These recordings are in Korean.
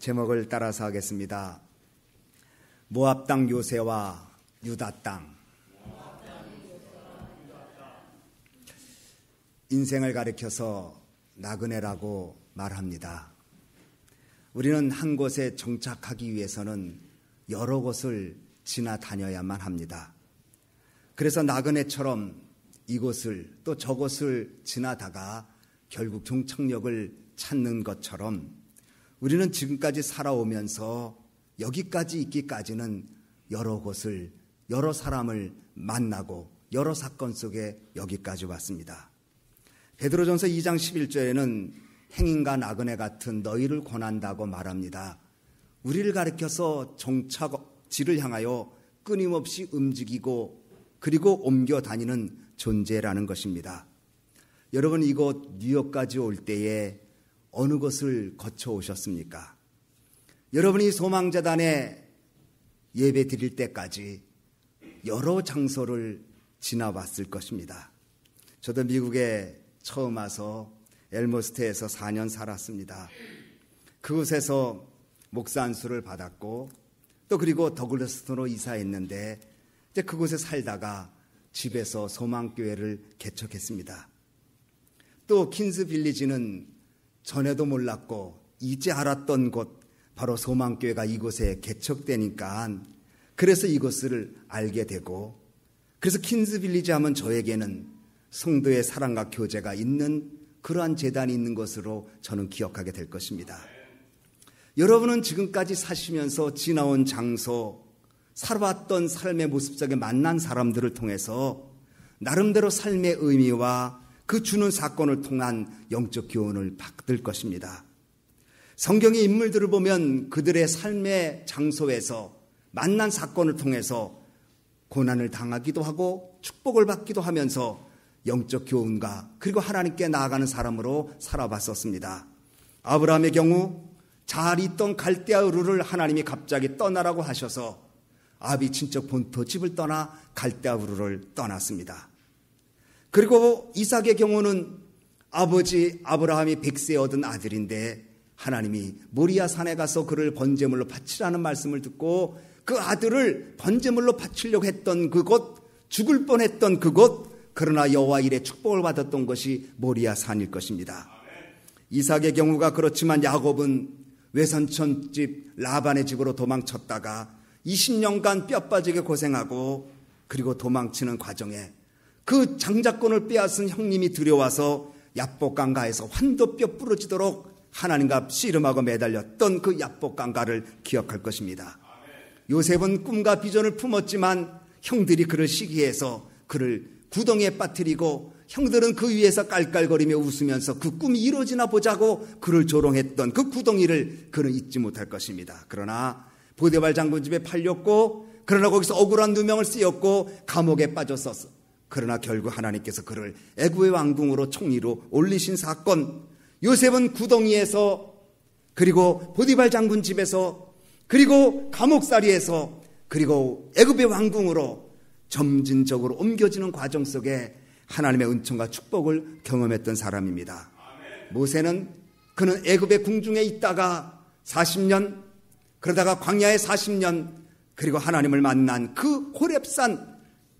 제목을 따라서 하겠습니다. 모압 땅 요새와 유다 땅. 인생을 가리켜서 나그네라고 말합니다. 우리는 한 곳에 정착하기 위해서는 여러 곳을 지나다녀야만 합니다. 그래서 나그네처럼 이곳을 또 저곳을 지나다가 결국 종착역을 찾는 것처럼 우리는 지금까지 살아오면서 여기까지 있기까지는 여러 곳을, 여러 사람을 만나고 여러 사건 속에 여기까지 왔습니다. 베드로전서 2장 11절에는 행인과 나그네 같은 너희를 권한다고 말합니다. 우리를 가리켜서 정착지를 향하여 끊임없이 움직이고 그리고 옮겨 다니는 존재라는 것입니다. 여러분, 이곳 뉴욕까지 올 때에 어느 곳을 거쳐 오셨습니까? 여러분이 소망재단에 예배 드릴 때까지 여러 장소를 지나왔을 것입니다. 저도 미국에 처음 와서 엘머스트에서 4년 살았습니다. 그곳에서 목사 안수를 받았고 또 그리고 더글러스톤으로 이사했는데 이제 그곳에 살다가 집에서 소망교회를 개척했습니다. 또 퀸스 빌리지는 전에도 몰랐고 이제 알았던 곳, 바로 소망교회가 이곳에 개척되니까 그래서 이곳을 알게 되고, 그래서 퀸스 빌리지 하면 저에게는 성도의 사랑과 교제가 있는 그러한 재단이 있는 것으로 저는 기억하게 될 것입니다. 여러분은 지금까지 사시면서 지나온 장소, 살아왔던 삶의 모습 속에 만난 사람들을 통해서 나름대로 삶의 의미와 그 주는 사건을 통한 영적 교훈을 받을 것입니다. 성경의 인물들을 보면 그들의 삶의 장소에서 만난 사건을 통해서 고난을 당하기도 하고 축복을 받기도 하면서 영적 교훈과 그리고 하나님께 나아가는 사람으로 살아봤었습니다. 아브라함의 경우 잘 있던 갈대아 우르를 하나님이 갑자기 떠나라고 하셔서 아비 친척 본토 집을 떠나 갈대아 우르를 떠났습니다. 그리고 이삭의 경우는 아버지 아브라함이 100세에 얻은 아들인데 하나님이 모리아 산에 가서 그를 번제물로 바치라는 말씀을 듣고 그 아들을 번제물로 바치려고 했던 그곳, 죽을 뻔했던 그곳, 그러나 여호와 일에 축복을 받았던 것이 모리아 산일 것입니다. 이삭의 경우가 그렇지만 야곱은 외삼촌집 라반의 집으로 도망쳤다가 20년간 뼈 빠지게 고생하고 그리고 도망치는 과정에 그 장자권을 빼앗은 형님이 들여와서 야복강가에서 환도뼈 부러지도록 하나님과 씨름하고 매달렸던 그 야복강가를 기억할 것입니다. 요셉은 꿈과 비전을 품었지만 형들이 그를 시기해서 그를 구덩이에 빠뜨리고 형들은 그 위에서 깔깔거리며 웃으면서 그 꿈이 이루어지나 보자고 그를 조롱했던 그 구덩이를 그는 잊지 못할 것입니다. 그러나 보디발 장군 집에 팔렸고 그러나 거기서 억울한 누명을 쓰였고 감옥에 빠졌었어. 그러나 결국 하나님께서 그를 애굽의 왕궁으로 총리로 올리신 사건, 요셉은 구덩이에서 그리고 보디발 장군 집에서 그리고 감옥살이에서 그리고 애굽의 왕궁으로 점진적으로 옮겨지는 과정 속에 하나님의 은총과 축복을 경험했던 사람입니다. 모세는 그는 애굽의 궁중에 있다가 40년, 그러다가 광야에 40년, 그리고 하나님을 만난 그 호렙산,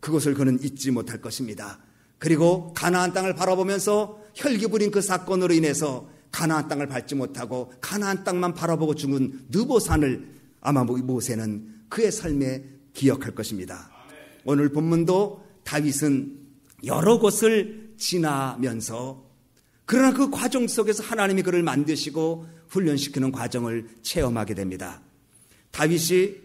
그것을 그는 잊지 못할 것입니다. 그리고 가나안 땅을 바라보면서 혈기 부린 그 사건으로 인해서 가나안 땅을 밟지 못하고 가나안 땅만 바라보고 죽은 느보산을 아마 모세는 그의 삶에 기억할 것입니다. 오늘 본문도 다윗은 여러 곳을 지나면서 그러나 그 과정 속에서 하나님이 그를 만드시고 훈련시키는 과정을 체험하게 됩니다. 다윗이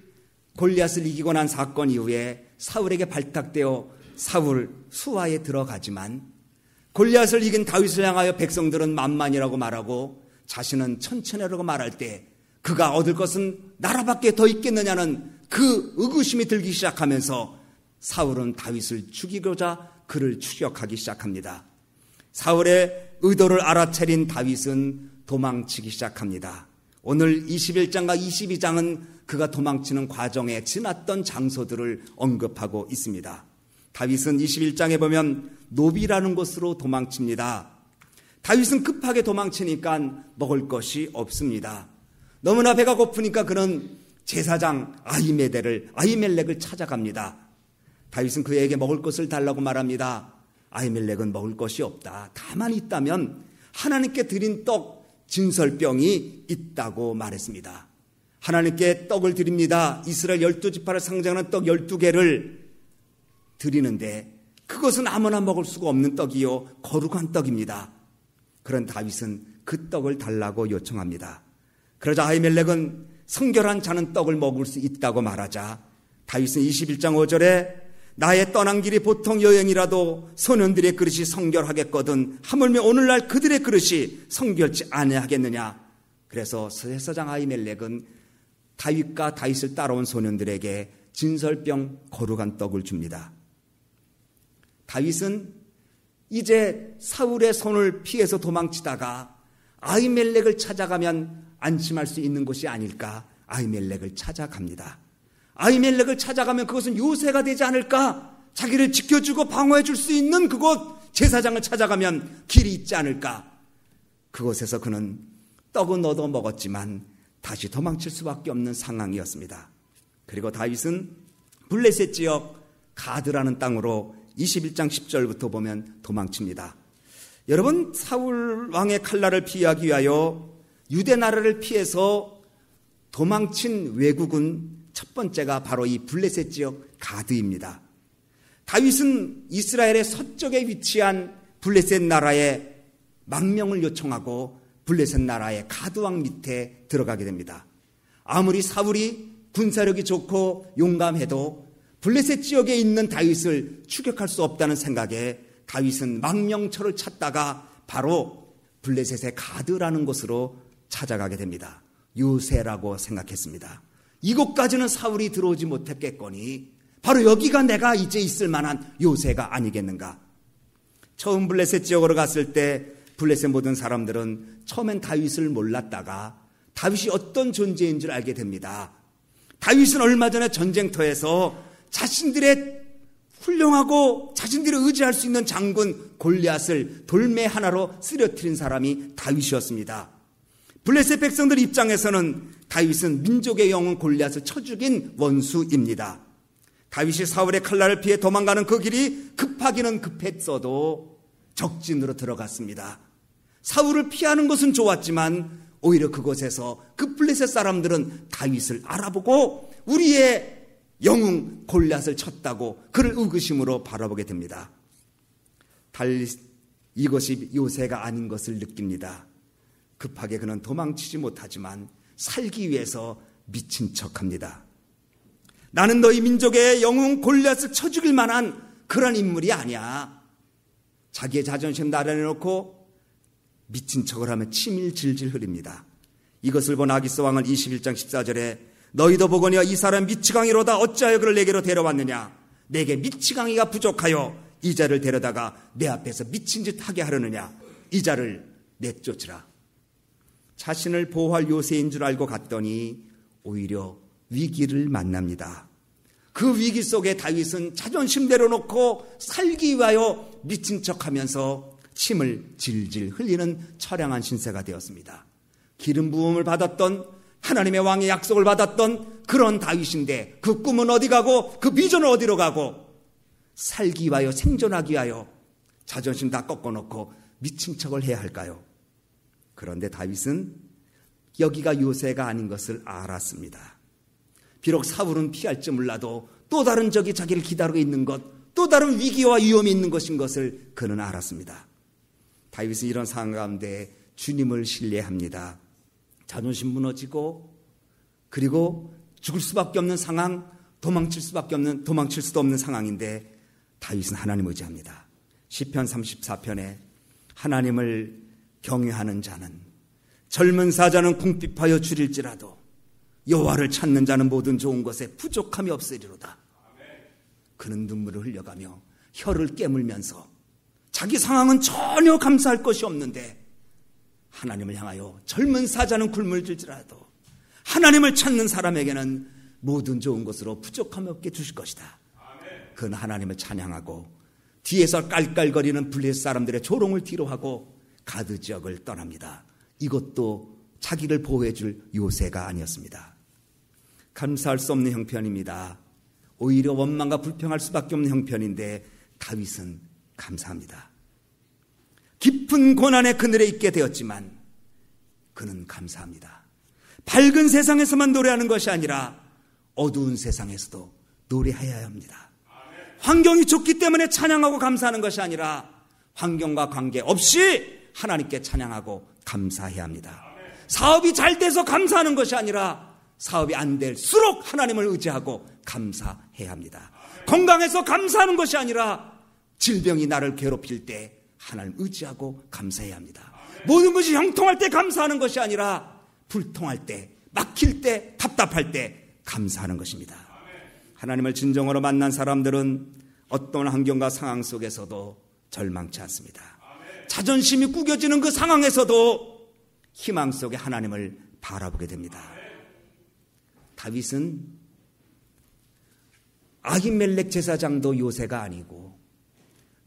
골리앗을 이기고 난 사건 이후에 사울에게 발탁되어 사울 수하에 들어가지만 골리앗을 이긴 다윗을 향하여 백성들은 만만이라고 말하고 자신은 천천히라고 말할 때 그가 얻을 것은 나라밖에 더 있겠느냐는 그 의구심이 들기 시작하면서 사울은 다윗을 죽이고자 그를 추격하기 시작합니다. 사울의 의도를 알아차린 다윗은 도망치기 시작합니다. 오늘 21장과 22장은 그가 도망치는 과정에 지났던 장소들을 언급하고 있습니다. 다윗은 21장에 보면 노비라는 곳으로 도망칩니다. 다윗은 급하게 도망치니까 먹을 것이 없습니다. 너무나 배가 고프니까 그는 제사장 아히멜렉을 찾아갑니다. 다윗은 그에게 먹을 것을 달라고 말합니다. 아히멜렉은 먹을 것이 없다. 다만 있다면 하나님께 드린 떡 진설병이 있다고 말했습니다. 하나님께 떡을 드립니다. 이스라엘 12지파를 상징하는 떡 12개를 드리는데 그것은 아무나 먹을 수가 없는 떡이요 거룩한 떡입니다. 그런 다윗은 그 떡을 달라고 요청합니다. 그러자 아히멜렉은 성결한 자는 떡을 먹을 수 있다고 말하자 다윗은 21장 5절에 나의 떠난 길이 보통 여행이라도 소년들의 그릇이 성결하겠거든 하물며 오늘날 그들의 그릇이 성결치 아니하겠느냐. 그래서 제사장 아히멜렉은 다윗과 다윗을 따라온 소년들에게 진설병 거룩한 떡을 줍니다. 다윗은 이제 사울의 손을 피해서 도망치다가 아히멜렉을 찾아가면 안심할 수 있는 곳이 아닐까. 아히멜렉을 찾아갑니다. 아히멜렉을 찾아가면 그것은 요새가 되지 않을까. 자기를 지켜주고 방어해 줄 수 있는 그곳 제사장을 찾아가면 길이 있지 않을까. 그곳에서 그는 떡은 얻어 먹었지만 다시 도망칠 수밖에 없는 상황이었습니다. 그리고 다윗은 블레셋 지역 가드라는 땅으로 21장 10절부터 보면 도망칩니다. 여러분, 사울 왕의 칼날을 피하기 위하여 유대 나라를 피해서 도망친 외국은 첫 번째가 바로 이 블레셋 지역 가드입니다. 다윗은 이스라엘의 서쪽에 위치한 블레셋 나라에 망명을 요청하고 블레셋 나라의 가드왕 밑에 들어가게 됩니다. 아무리 사울이 군사력이 좋고 용감해도 블레셋 지역에 있는 다윗을 추격할 수 없다는 생각에 다윗은 망명처를 찾다가 바로 블레셋의 가드라는 곳으로 찾아가게 됩니다. 요새라고 생각했습니다. 이곳까지는 사울이 들어오지 못했겠거니 바로 여기가 내가 이제 있을 만한 요새가 아니겠는가. 처음 블레셋 지역으로 갔을 때 블레셋 모든 사람들은 처음엔 다윗을 몰랐다가 다윗이 어떤 존재인 줄 알게 됩니다. 다윗은 얼마 전에 전쟁터에서 자신들의 훌륭하고 자신들이 의지할 수 있는 장군 골리앗을 돌매 하나로 쓰러뜨린 사람이 다윗이었습니다. 블레셋 백성들 입장에서는 다윗은 민족의 영웅 골리앗을 쳐 죽인 원수입니다. 다윗이 사울의 칼날을 피해 도망가는 그 길이 급하기는 급했어도 적진으로 들어갔습니다. 사울을 피하는 것은 좋았지만 오히려 그곳에서 그 블레셋 사람들은 다윗을 알아보고 우리의 영웅 골리앗을 쳤다고 그를 의구심으로 바라보게 됩니다. 이것이 요새가 아닌 것을 느낍니다. 급하게 그는 도망치지 못하지만 살기 위해서 미친 척합니다. 나는 너희 민족의 영웅 골리앗을 쳐 죽일 만한 그런 인물이 아니야. 자기의 자존심 나려놓고 미친 척을 하며 침을 질질 흘립니다. 이것을 본 아기스 왕은 21장 14절에 너희도 보거니와 이 사람 미치광이로다 어찌하여 그를 내게로 데려왔느냐. 내게 미치광이가 부족하여 이 자를 데려다가 내 앞에서 미친 짓 하게 하려느냐. 이 자를 내쫓으라. 자신을 보호할 요새인 줄 알고 갔더니 오히려 위기를 만납니다. 그 위기 속에 다윗은 자존심 내려놓고 살기 위하여 미친 척하면서 침을 질질 흘리는 처량한 신세가 되었습니다. 기름 부음을 받았던 하나님의 왕의 약속을 받았던 그런 다윗인데 그 꿈은 어디 가고 그 비전은 어디로 가고 살기 위하여 생존하기 위하여 자존심 다 꺾어놓고 미친 척을 해야 할까요? 그런데 다윗은 여기가 요새가 아닌 것을 알았습니다. 비록 사울은 피할지 몰라도 또 다른 적이 자기를 기다리고 있는 것, 또 다른 위기와 위험이 있는 것인 것을 그는 알았습니다. 다윗은 이런 상황 가운데 주님을 신뢰합니다. 자존심 무너지고 그리고 죽을 수밖에 없는 상황, 도망칠 수도 없는 상황인데 다윗은 하나님을 의지합니다. 시편 34편에 하나님을 경외하는 자는 젊은 사자는 궁핍하여 줄일지라도 여호와를 찾는 자는 모든 좋은 것에 부족함이 없으리로다. 그는 눈물을 흘려가며 혀를 깨물면서 자기 상황은 전혀 감사할 것이 없는데 하나님을 향하여 젊은 사자는 굶을 줄지라도 하나님을 찾는 사람에게는 모든 좋은 것으로 부족함이 없게 주실 것이다. 그는 하나님을 찬양하고 뒤에서 깔깔거리는 블레셋 사람들의 조롱을 뒤로하고 가드 지역을 떠납니다. 이것도 자기를 보호해줄 요새가 아니었습니다. 감사할 수 없는 형편입니다. 오히려 원망과 불평할 수밖에 없는 형편인데 다윗은 감사합니다. 깊은 고난의 그늘에 있게 되었지만 그는 감사합니다. 밝은 세상에서만 노래하는 것이 아니라 어두운 세상에서도 노래해야 합니다. 환경이 좋기 때문에 찬양하고 감사하는 것이 아니라 환경과 관계없이 하나님께 찬양하고 감사해야 합니다. 사업이 잘 돼서 감사하는 것이 아니라 사업이 안 될수록 하나님을 의지하고 감사해야 합니다. 건강해서 감사하는 것이 아니라 질병이 나를 괴롭힐 때 하나님 의지하고 감사해야 합니다. 모든 것이 형통할 때 감사하는 것이 아니라 불통할 때, 막힐 때, 답답할 때 감사하는 것입니다. 하나님을 진정으로 만난 사람들은 어떤 환경과 상황 속에서도 절망치 않습니다. 자존심이 구겨지는 그 상황에서도 희망 속에 하나님을 바라보게 됩니다. 다윗은 아히멜렉 제사장도 요새가 아니고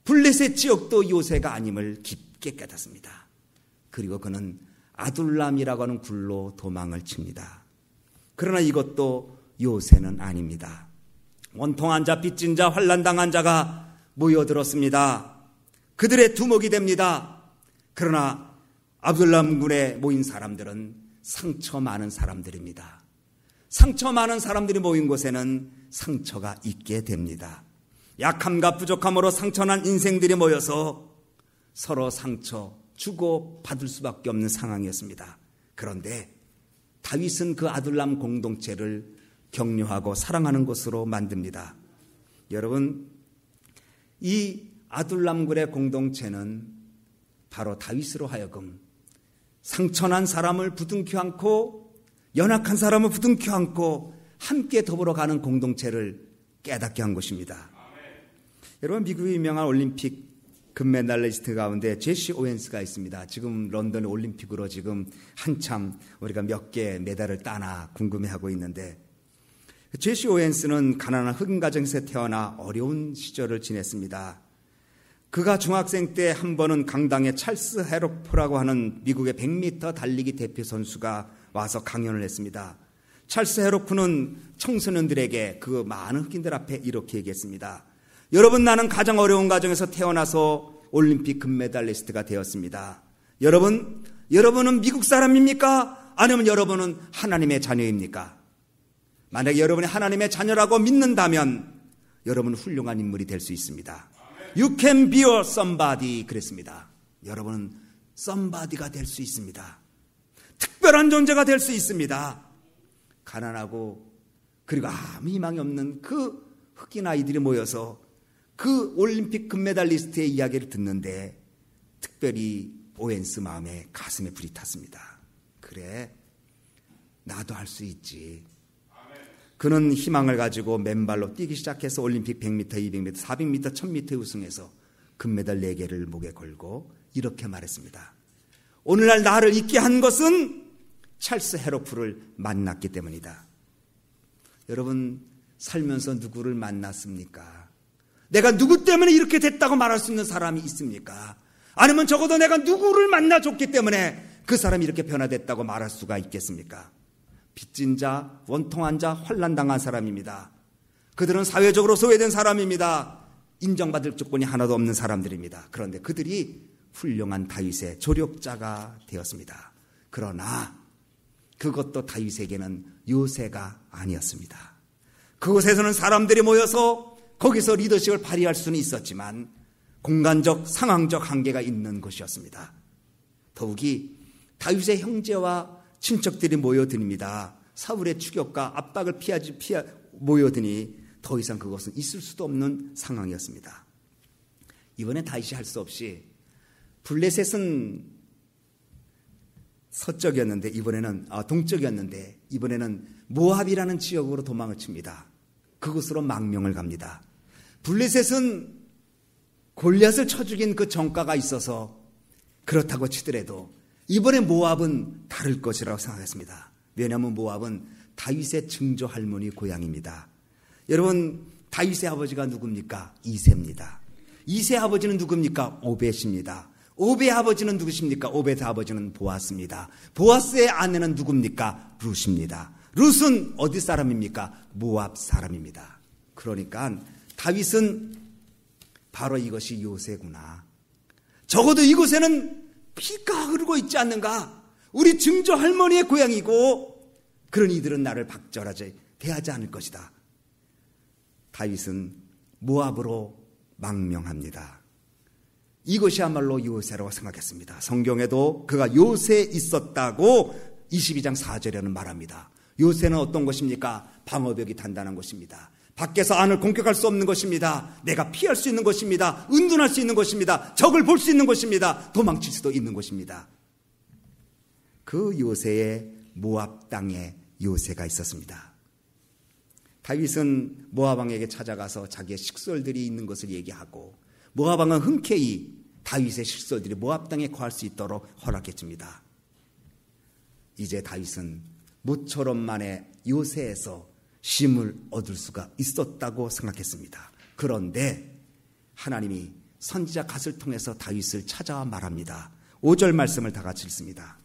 블레셋 지역도 요새가 아님을 깊게 깨닫습니다. 그리고 그는 아둘람이라고 하는 굴로 도망을 칩니다. 그러나 이것도 요새는 아닙니다. 원통한 자, 빚진 자, 환난당한 자가 모여들었습니다. 그들의 두목이 됩니다. 그러나 아둘람 굴에 모인 사람들은 상처 많은 사람들입니다. 상처 많은 사람들이 모인 곳에는 상처가 있게 됩니다. 약함과 부족함으로 상처난 인생들이 모여서 서로 상처 주고 받을 수밖에 없는 상황이었습니다. 그런데 다윗은 그 아둘람 공동체를 격려하고 사랑하는 곳으로 만듭니다. 여러분, 이 아둘람굴의 공동체는 바로 다윗으로 하여금 상처난 사람을 부둥켜 안고 연약한 사람을 부둥켜 안고 함께 더불어 가는 공동체를 깨닫게 한 것입니다. 여러분, 미국의 유명한 올림픽 금메달리스트 가운데 제시 오웬스가 있습니다. 지금 런던 올림픽으로 지금 한참 우리가 몇 개 메달을 따나 궁금해하고 있는데, 제시 오웬스는 가난한 흑인 가정에서 태어나 어려운 시절을 지냈습니다. 그가 중학생 때 한 번은 강당에 찰스 헤로프라고 하는 미국의 100m 달리기 대표 선수가 와서 강연을 했습니다. 찰스 헤로프는 청소년들에게 그 많은 흑인들 앞에 이렇게 얘기했습니다. 여러분, 나는 가장 어려운 가정에서 태어나서 올림픽 금메달리스트가 되었습니다. 여러분은 미국 사람입니까? 아니면 여러분은 하나님의 자녀입니까? 만약에 여러분이 하나님의 자녀라고 믿는다면 여러분은 훌륭한 인물이 될 수 있습니다. You can be a somebody 그랬습니다. 여러분은 somebody가 될 수 있습니다. 특별한 존재가 될 수 있습니다. 가난하고 그리고 아무 희망이 없는 그 흑인 아이들이 모여서 그 올림픽 금메달리스트의 이야기를 듣는데 특별히 오웬스 마음에 가슴에 불이 탔습니다. 그래, 나도 할 수 있지. 그는 희망을 가지고 맨발로 뛰기 시작해서 올림픽 100m, 200m, 400m, 1000m에 우승해서 금메달 4개를 목에 걸고 이렇게 말했습니다. 오늘날 나를 있게 한 것은 찰스 헤로프를 만났기 때문이다. 여러분, 살면서 누구를 만났습니까? 내가 누구 때문에 이렇게 됐다고 말할 수 있는 사람이 있습니까? 아니면 적어도 내가 누구를 만나줬기 때문에 그 사람이 이렇게 변화됐다고 말할 수가 있겠습니까? 빚진 자, 원통한 자, 환난당한 사람입니다. 그들은 사회적으로 소외된 사람입니다. 인정받을 조건이 하나도 없는 사람들입니다. 그런데 그들이 훌륭한 다윗의 조력자가 되었습니다. 그러나 그것도 다윗에게는 요새가 아니었습니다. 그곳에서는 사람들이 모여서 거기서 리더십을 발휘할 수는 있었지만 공간적, 상황적 한계가 있는 곳이었습니다. 더욱이 다윗의 형제와 친척들이 모여듭니다. 사울의 추격과 압박을 모여드니 더 이상 그것은 있을 수도 없는 상황이었습니다. 이번에 다윗이 할 수 없이 블레셋은 서쪽이었는데 이번에는 동쪽이었는데 이번에는 모압이라는 지역으로 도망을 칩니다. 그곳으로 망명을 갑니다. 블레셋은 골리앗을 쳐 죽인 그 전과가 있어서 그렇다고 치더라도 이번에 모압은 다를 것이라고 생각했습니다. 왜냐하면 모압은 다윗의 증조 할머니 고향입니다. 여러분, 다윗의 아버지가 누굽니까? 이새입니다. 이새 아버지는 누굽니까? 오벳입니다. 오베의 아버지는 누구십니까? 오베의 아버지는 보아스입니다. 보아스의 아내는 누굽니까? 룻입니다. 룻은 어디 사람입니까? 모압 사람입니다. 그러니까 다윗은 바로 이것이 요새구나. 적어도 이곳에는 피가 흐르고 있지 않는가? 우리 증조 할머니의 고향이고 그런 이들은 나를 박절하지 대하지 않을 것이다. 다윗은 모압으로 망명합니다. 이것이야말로 요새라고 생각했습니다. 성경에도 그가 요새에 있었다고 22장 4절에는 말합니다. 요새는 어떤 것입니까? 방어벽이 단단한 것입니다. 밖에서 안을 공격할 수 없는 것입니다. 내가 피할 수 있는 것입니다. 은둔할 수 있는 것입니다. 적을 볼 수 있는 것입니다. 도망칠 수도 있는 것입니다. 그 요새에 모압 땅에 요새가 있었습니다. 다윗은 모압 왕에게 찾아가서 자기의 식솔들이 있는 것을 얘기하고 모압 왕은 흔쾌히 다윗의 식솔들이 모압 땅에 거할 수 있도록 허락해줍니다. 이제 다윗은 모처럼 만에 요새에서 쉼을 얻을 수가 있었다고 생각했습니다. 그런데 하나님이 선지자 갓을 통해서 다윗을 찾아와 말합니다. 5절 말씀을 다 같이 읽습니다.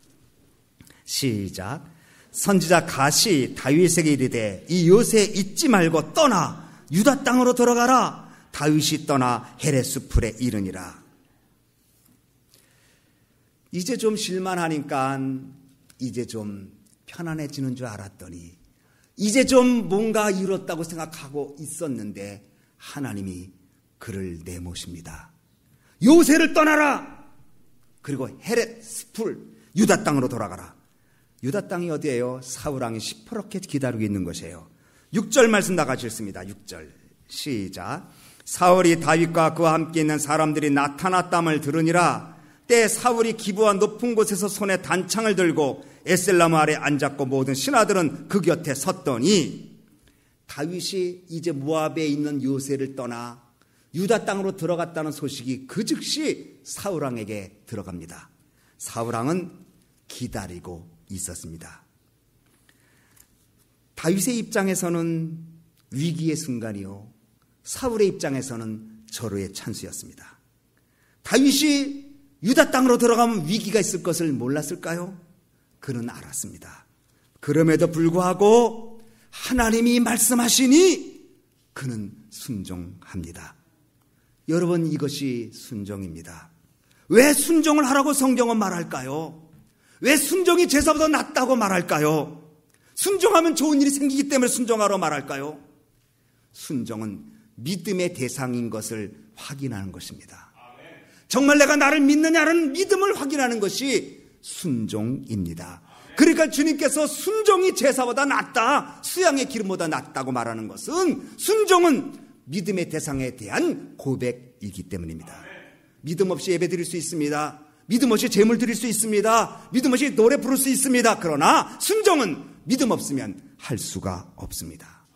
시작. 선지자 갓이 다윗에게 이르되 이 요새 잊지 말고 떠나 유다 땅으로 들어가라. 다윗이 떠나 헤레스 풀에 이르니라. 이제 좀 쉴만하니까 이제 좀 편안해지는 줄 알았더니 이제 좀 뭔가 이뤘다고 생각하고 있었는데 하나님이 그를 내모십니다. 요새를 떠나라. 그리고 헤레스 풀 유다 땅으로 돌아가라. 유다 땅이 어디예요? 사울 왕이 시퍼렇게 기다리고 있는 것이에요. 6절 말씀 다 같이 읽습니다. 6절 시작. 사울이 다윗과 그와 함께 있는 사람들이 나타났담을 들으니라. 때 사울이 기브와 높은 곳에서 손에 단창을 들고 에셀나무 아래 앉았고 모든 신하들은 그 곁에 섰더니 다윗이 이제 모압에 있는 요새를 떠나 유다 땅으로 들어갔다는 소식이 그 즉시 사울 왕에게 들어갑니다. 사울 왕은 기다리고 있었습니다. 다윗의 입장에서는 위기의 순간이요, 사울의 입장에서는 절호의 찬스였습니다. 다윗이 유다 땅으로 들어가면 위기가 있을 것을 몰랐을까요? 그는 알았습니다. 그럼에도 불구하고 하나님이 말씀하시니 그는 순종합니다. 여러분, 이것이 순종입니다. 왜 순종을 하라고 성경은 말할까요? 왜 순종이 제사보다 낫다고 말할까요? 순종하면 좋은 일이 생기기 때문에 순종하라고 말할까요? 순종은 믿음의 대상인 것을 확인하는 것입니다. 정말 내가 나를 믿느냐는 믿음을 확인하는 것이 순종입니다. 그러니까 주님께서 순종이 제사보다 낫다, 수양의 기름보다 낫다고 말하는 것은 순종은 믿음의 대상에 대한 고백이기 때문입니다. 믿음 없이 예배 드릴 수 있습니다. 믿음 없이 제물 드릴 수 있습니다. 믿음 없이 노래 부를 수 있습니다. 그러나 순종은 믿음 없으면 할 수가 없습니다.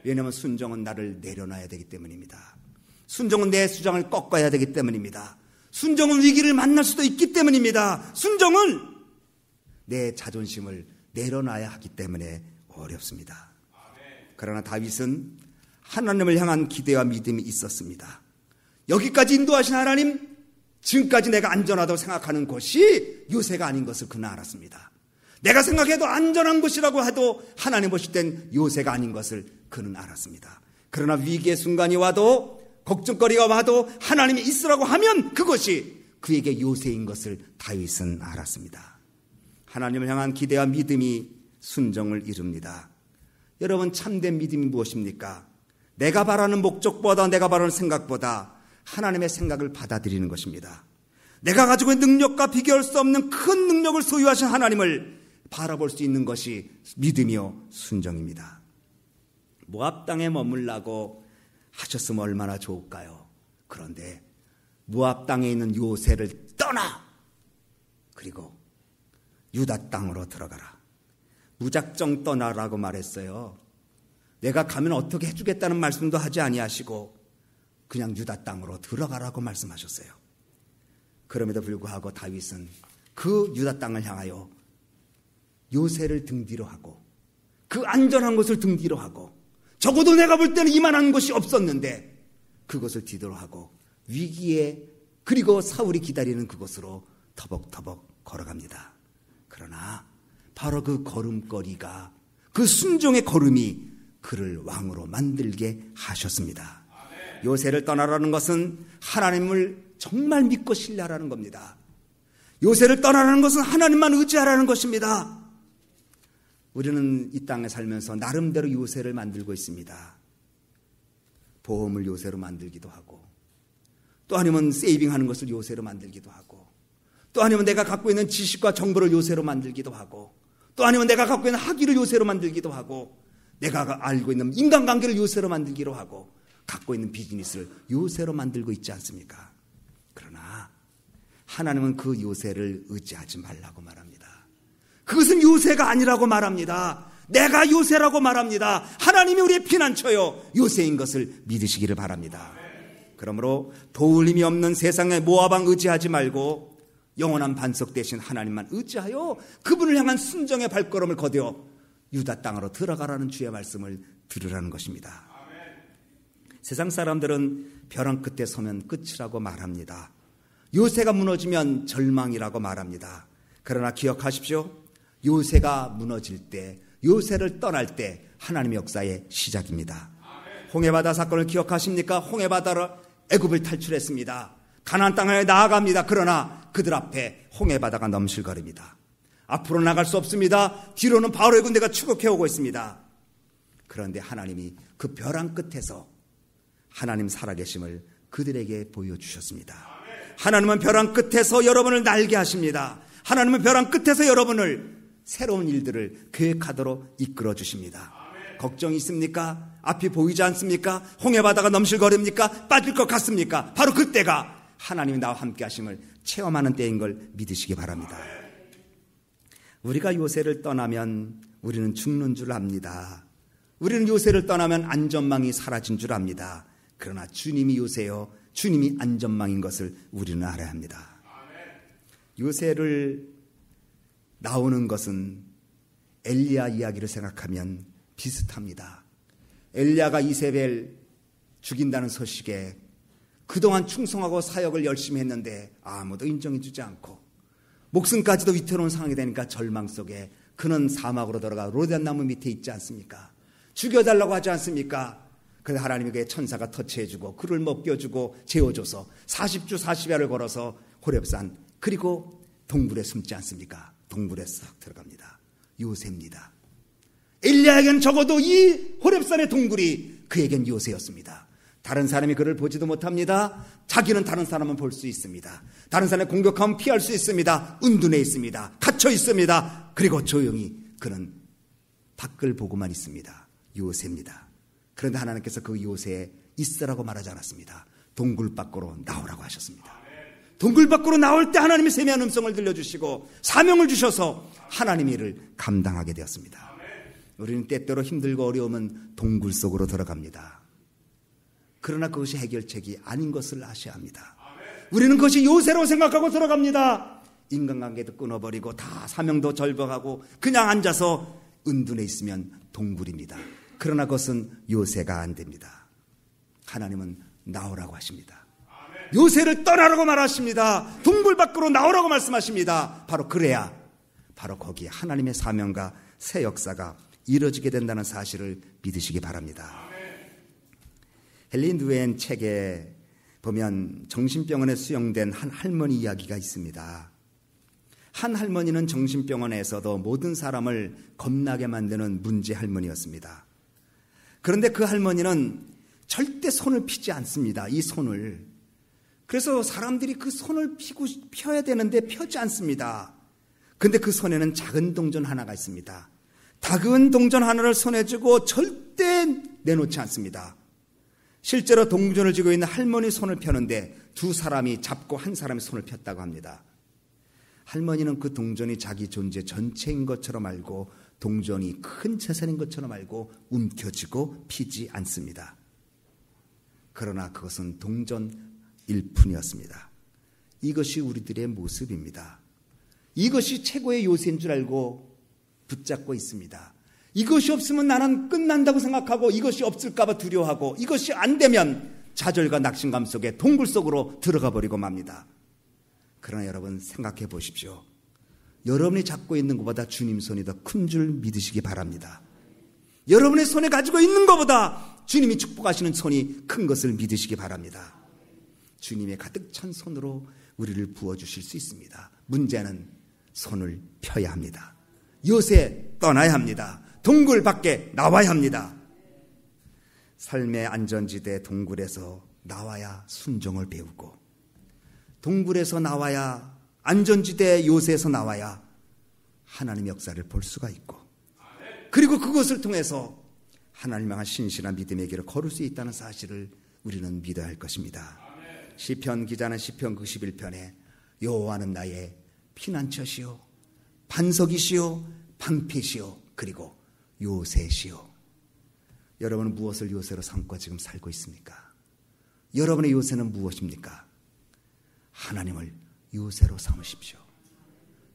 왜냐하면 순종은 나를 내려놔야 되기 때문입니다. 순종은 내 주장을 꺾어야 되기 때문입니다. 순종은 위기를 만날 수도 있기 때문입니다. 순종은 내 자존심을 내려놔야 하기 때문에 어렵습니다. 그러나 다윗은 하나님을 향한 기대와 믿음이 있었습니다. 여기까지 인도하신 하나님, 지금까지 내가 안전하다고 생각하는 곳이 요새가 아닌 것을 그는 알았습니다. 내가 생각해도 안전한 곳이라고 해도 하나님 보실 땐 요새가 아닌 것을 그는 알았습니다. 그러나 위기의 순간이 와도, 걱정거리가 와도 하나님이 있으라고 하면 그것이 그에게 요새인 것을 다윗은 알았습니다. 하나님을 향한 기대와 믿음이 순종을 이룹니다. 여러분, 참된 믿음이 무엇입니까? 내가 바라는 목적보다, 내가 바라는 생각보다 하나님의 생각을 받아들이는 것입니다. 내가 가지고 있는 능력과 비교할 수 없는 큰 능력을 소유하신 하나님을 바라볼 수 있는 것이 믿음이요 순종입니다. 모압 땅에 머물라고 하셨으면 얼마나 좋을까요? 그런데 모압 땅에 있는 요새를 떠나, 그리고 유다 땅으로 들어가라. 무작정 떠나라고 말했어요. 내가 가면 어떻게 해주겠다는 말씀도 하지 아니하시고 그냥 유다 땅으로 들어가라고 말씀하셨어요. 그럼에도 불구하고 다윗은 그 유다 땅을 향하여 요새를 등 뒤로 하고 그 안전한 곳을 등 뒤로 하고, 적어도 내가 볼 때는 이만한 곳이 없었는데 그것을 뒤로 하고 위기의 그리고 사울이 기다리는 그곳으로 터벅터벅 걸어갑니다. 그러나 바로 그 걸음걸이가, 그 순종의 걸음이 그를 왕으로 만들게 하셨습니다. 요새를 떠나라는 것은 하나님을 정말 믿고 신뢰하라는 겁니다. 요새를 떠나라는 것은 하나님만 의지하라는 것입니다. 우리는 이 땅에 살면서 나름대로 요새를 만들고 있습니다. 보험을 요새로 만들기도 하고, 또 아니면 세이빙하는 것을 요새로 만들기도 하고, 또 아니면 내가 갖고 있는 지식과 정보를 요새로 만들기도 하고, 또 아니면 내가 갖고 있는 학위를 요새로 만들기도 하고, 내가 알고 있는 인간관계를 요새로 만들기로 하고, 갖고 있는 비즈니스를 요새로 만들고 있지 않습니까? 그러나 하나님은 그 요새를 의지하지 말라고 말합니다. 그것은 요새가 아니라고 말합니다. 내가 요새라고 말합니다. 하나님이 우리의 피난처요 요새인 것을 믿으시기를 바랍니다. 그러므로 도울 힘이 없는 세상의 모아방 의지하지 말고 영원한 반석 대신 하나님만 의지하여 그분을 향한 순정의 발걸음을 거두어 유다 땅으로 들어가라는 주의 말씀을 들으라는 것입니다. 세상 사람들은 벼랑 끝에 서면 끝이라고 말합니다. 요새가 무너지면 절망이라고 말합니다. 그러나 기억하십시오. 요새가 무너질 때, 요새를 떠날 때 하나님의 역사의 시작입니다. 홍해바다 사건을 기억하십니까? 홍해바다로 애굽을 탈출했습니다. 가나안 땅에 나아갑니다. 그러나 그들 앞에 홍해바다가 넘실거립니다. 앞으로 나갈 수 없습니다. 뒤로는 바로의 군대가 추격해오고 있습니다. 그런데 하나님이 그 벼랑 끝에서 하나님 살아계심을 그들에게 보여주셨습니다. 하나님은 벼랑 끝에서 여러분을 날게 하십니다. 하나님은 벼랑 끝에서 여러분을 새로운 일들을 계획하도록 이끌어 주십니다. 걱정이 있습니까? 앞이 보이지 않습니까? 홍해바다가 넘실거립니까? 빠질 것 같습니까? 바로 그때가 하나님이 나와 함께 하심을 체험하는 때인 걸 믿으시기 바랍니다. 우리가 요새를 떠나면 우리는 죽는 줄 압니다. 우리는 요새를 떠나면 안전망이 사라진 줄 압니다. 그러나 주님이 요새요, 주님이 안전망인 것을 우리는 알아야 합니다. 요새를 나오는 것은 엘리야 이야기를 생각하면 비슷합니다. 엘리야가 이세벨 죽인다는 소식에 그동안 충성하고 사역을 열심히 했는데 아무도 인정해주지 않고 목숨까지도 위태로운 상황이 되니까 절망 속에 그는 사막으로 들어가 로뎀나무 밑에 있지 않습니까? 죽여달라고 하지 않습니까? 그래서 하나님에게 천사가 터치해주고 그를 먹여주고 재워줘서 40주 40야를 걸어서 호렙산 그리고 동굴에 숨지 않습니까? 동굴에 싹 들어갑니다. 요새입니다. 엘리야에게는 적어도 이 호렙산의 동굴이 그에겐 요새였습니다. 다른 사람이 그를 보지도 못합니다. 자기는 다른 사람은 볼 수 있습니다. 다른 사람의 공격하면 피할 수 있습니다. 은둔해 있습니다. 갇혀 있습니다. 그리고 조용히 그는 밖을 보고만 있습니다. 요새입니다. 그런데 하나님께서 그 요새에 있으라고 말하지 않았습니다. 동굴 밖으로 나오라고 하셨습니다. 동굴 밖으로 나올 때 하나님이 세미한 음성을 들려주시고 사명을 주셔서 하나님의 일을 감당하게 되었습니다. 우리는 때때로 힘들고 어려우면 동굴 속으로 들어갑니다. 그러나 그것이 해결책이 아닌 것을 아셔야 합니다. 우리는 그것이 요새로 생각하고 들어갑니다. 인간관계도 끊어버리고 다 사명도 절벽하고 그냥 앉아서 은둔해 있으면 동굴입니다. 그러나 그것은 요새가 안 됩니다. 하나님은 나오라고 하십니다. 요새를 떠나라고 말하십니다. 동굴 밖으로 나오라고 말씀하십니다. 바로 그래야 바로 거기에 하나님의 사명과 새 역사가 이루어지게 된다는 사실을 믿으시기 바랍니다. 헬린 누엔 책에 보면 정신병원에 수용된 한 할머니 이야기가 있습니다. 한 할머니는 정신병원에서도 모든 사람을 겁나게 만드는 문제 할머니였습니다. 그런데 그 할머니는 절대 손을 피지 않습니다. 이 손을. 그래서 사람들이 그 손을 펴야 되는데 펴지 않습니다. 그런데 그 손에는 작은 동전 하나가 있습니다. 작은 동전 하나를 손에 쥐고 절대 내놓지 않습니다. 실제로 동전을 쥐고 있는 할머니 손을 펴는데 두 사람이 잡고 한 사람이 손을 폈다고 합니다. 할머니는 그 동전이 자기 존재 전체인 것처럼 알고 동전이 큰 재산인 것처럼 알고 움켜쥐고 피지 않습니다. 그러나 그것은 동전일 뿐이었습니다. 이것이 우리들의 모습입니다. 이것이 최고의 요새인 줄 알고 붙잡고 있습니다. 이것이 없으면 나는 끝난다고 생각하고 이것이 없을까 봐 두려워하고 이것이 안 되면 좌절과 낙심감 속에 동굴 속으로 들어가 버리고 맙니다. 그러나 여러분 생각해 보십시오. 여러분이 잡고 있는 것보다 주님 손이 더 큰 줄 믿으시기 바랍니다. 여러분의 손에 가지고 있는 것보다 주님이 축복하시는 손이 큰 것을 믿으시기 바랍니다. 주님의 가득 찬 손으로 우리를 부어주실 수 있습니다. 문제는 손을 펴야 합니다. 요새 떠나야 합니다. 동굴 밖에 나와야 합니다. 삶의 안전지대 동굴에서 나와야 순종을 배우고, 동굴에서 나와야, 안전지대 요새에서 나와야 하나님의 역사를 볼 수가 있고, 그리고 그것을 통해서 하나님을 향한 신실한 믿음의 길을 걸을 수 있다는 사실을 우리는 믿어야 할 것입니다. 시편 기자는 시편 91편에 여호와는 나의 피난처시요 반석이시요 방패시요 그리고 요새시요. 여러분은 무엇을 요새로 삼고 지금 살고 있습니까? 여러분의 요새는 무엇입니까? 하나님을 요새로 삼으십시오.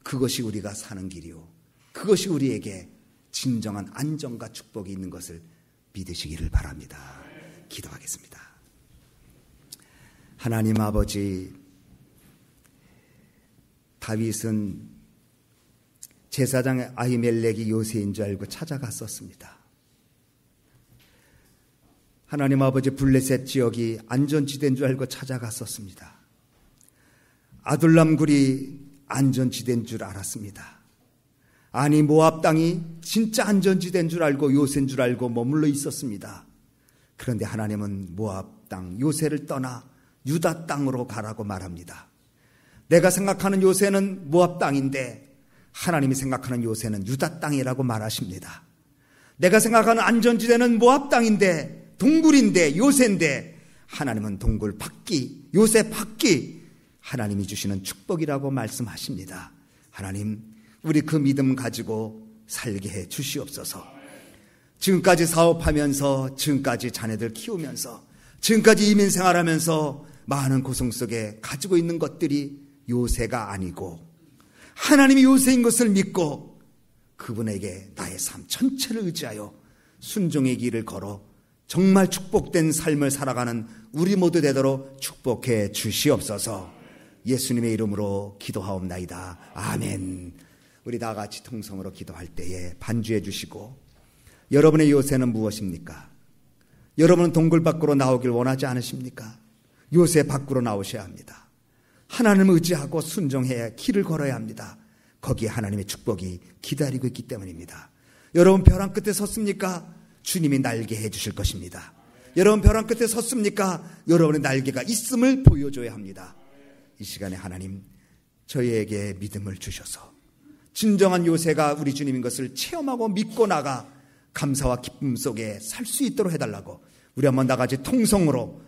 그것이 우리가 사는 길이요, 그것이 우리에게 진정한 안정과 축복이 있는 것을 믿으시기를 바랍니다. 기도하겠습니다. 하나님 아버지, 다윗은 제사장 아히멜렉이 요새인 줄 알고 찾아갔었습니다. 하나님 아버지, 블레셋 지역이 안전지대인 줄 알고 찾아갔었습니다. 아둘람굴이 안전지대인 줄 알았습니다. 아니, 모압 땅이 진짜 안전지대인 줄 알고 요새인 줄 알고 머물러 있었습니다. 그런데 하나님은 모압 땅 요새를 떠나 유다 땅으로 가라고 말합니다. 내가 생각하는 요새는 모압 땅인데 하나님이 생각하는 요새는 유다 땅이라고 말하십니다. 내가 생각하는 안전지대는 모압 땅인데, 동굴인데, 요새인데 하나님은 동굴 밖이, 요새 밖이 하나님이 주시는 축복이라고 말씀하십니다. 하나님, 우리 그 믿음 가지고 살게 해 주시옵소서. 지금까지 사업하면서, 지금까지 자녀들 키우면서, 지금까지 이민생활하면서 많은 고통 속에 가지고 있는 것들이 요새가 아니고 하나님이 요새인 것을 믿고 그분에게 나의 삶 전체를 의지하여 순종의 길을 걸어 정말 축복된 삶을 살아가는 우리 모두 되도록 축복해 주시옵소서. 예수님의 이름으로 기도하옵나이다. 아멘. 우리 다 같이 통성으로 기도할 때에 반주해 주시고, 여러분의 요새는 무엇입니까? 여러분은 동굴 밖으로 나오길 원하지 않으십니까? 요새 밖으로 나오셔야 합니다. 하나님을 의지하고 순종해야 길을 걸어야 합니다. 거기에 하나님의 축복이 기다리고 있기 때문입니다. 여러분 벼랑 끝에 섰습니까? 주님이 날개 해주실 것입니다. 여러분 벼랑 끝에 섰습니까? 여러분의 날개가 있음을 보여줘야 합니다. 이 시간에 하나님, 저희에게 믿음을 주셔서 진정한 요새가 우리 주님인 것을 체험하고 믿고 나가 감사와 기쁨 속에 살 수 있도록 해달라고, 우리 한번 다 같이 통성으로,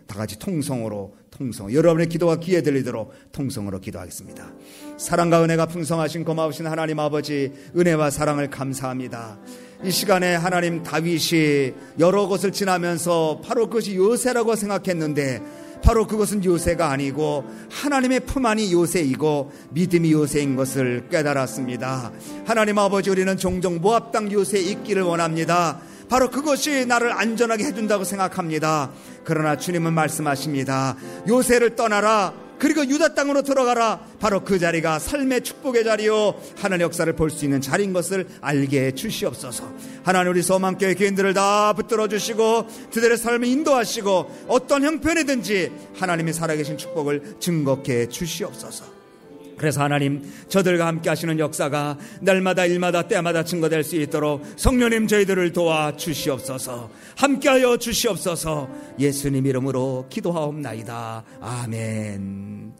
여러분의 기도가 귀에 들리도록 통성으로 기도하겠습니다. 사랑과 은혜가 풍성하신 고마우신 하나님 아버지, 은혜와 사랑을 감사합니다. 이 시간에 하나님, 다윗이 여러 곳을 지나면서 바로 그것이 요새라고 생각했는데 바로 그것은 요새가 아니고 하나님의 품 안이 요새이고 믿음이 요새인 것을 깨달았습니다. 하나님 아버지, 우리는 종종 모압 땅 요새에 있기를 원합니다. 바로 그것이 나를 안전하게 해준다고 생각합니다. 그러나 주님은 말씀하십니다. 요새를 떠나라, 그리고 유다 땅으로 들어가라. 바로 그 자리가 삶의 축복의 자리요, 하나님의 역사를 볼 수 있는 자리인 것을 알게 해 주시옵소서. 하나님, 우리 소망교회 교인들을 다 붙들어 주시고 그들의 삶을 인도하시고 어떤 형편이든지 하나님이 살아계신 축복을 증거케 해 주시옵소서. 그래서 하나님, 저들과 함께 하시는 역사가 날마다 일마다 때마다 증거될 수 있도록 성령님 저희들을 도와 주시옵소서. 함께하여 주시옵소서. 예수님 이름으로 기도하옵나이다. 아멘.